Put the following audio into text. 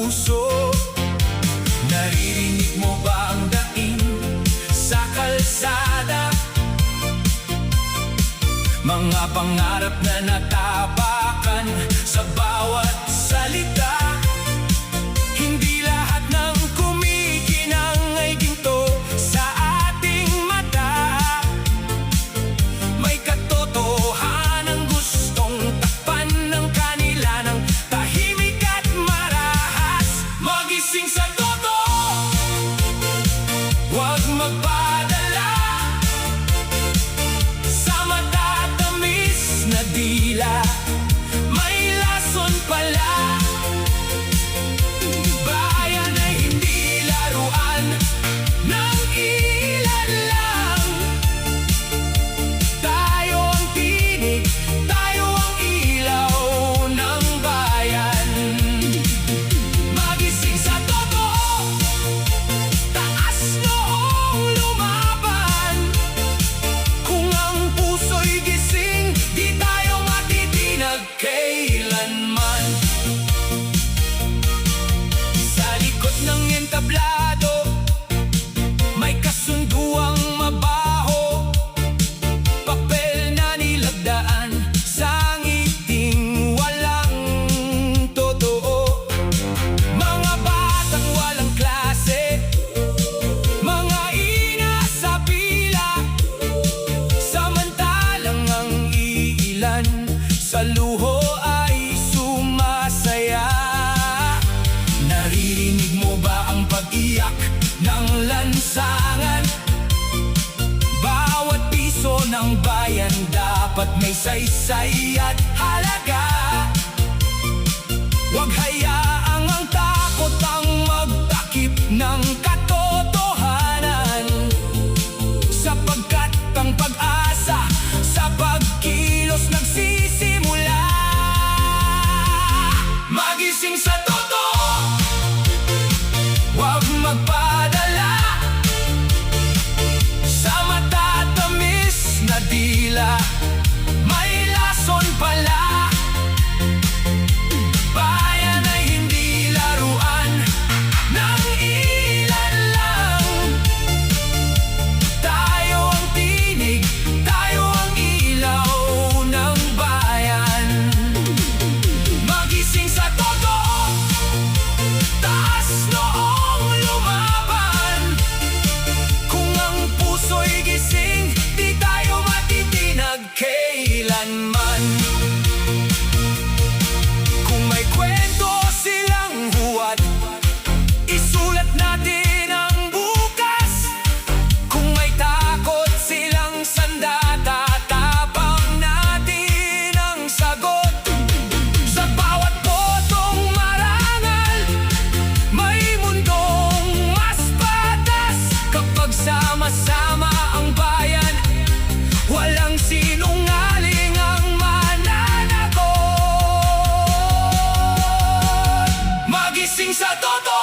puso. Naririnig mo ba ang daing sa kalsada? Mga pangarap na natapakan sa bawat salita. Hindi lahat ng kumikinang ay ginto sa ating mata. May katotohanan gustong takpan ng kanila ng tahimik at marahas. Magising sa totoo, huwag magpadala sa matatamis na dila. May lason pala. Bayan ay hindi laruan ng ilan lang. Tayo ang tinig, tayo ang ilaw ng bayan. Magising sa totoo, taas noong lumaban. Kung ang puso'y gising, di tayo matitinag kailanman. Sa likod ng entablado, may kasunduang mabaho. Papel na nilagdaan sa ngiting walang totoo. Mga batang walang klase, mga ina sa pila. Samantalang ang iilan sa luho ay sumasaya. Naririnig mo ba ang pag-iyak ng lansangan? Bawat piso ng bayan dapat may saysay at halaga. Huwag hayaang ang takot ang magtakip ng katotohanan, sapagkat ang pag-asa sa pagkilos nagsisimula. Magising sa totoo, huwag magpadala sa matatamis na dila. May lason pala. Bayan ay hindi laruan ng ilan lang. Tayo ang tinig, tayo ang ilaw ng bayan. Magising sa totoo, taas noong lumaban. Kung ang puso'y gising, di tayo matitinag kailanman. Kung may kwento silang huwad, isulat natin ang bukas. Kung may takot silang sandata, tapang natin ang sagot. Sa bawat botong marangal, may mundong mas patas. Kapag sama-sama ang bayan, walang sinungaling ang mananagot. Magising sa totoo,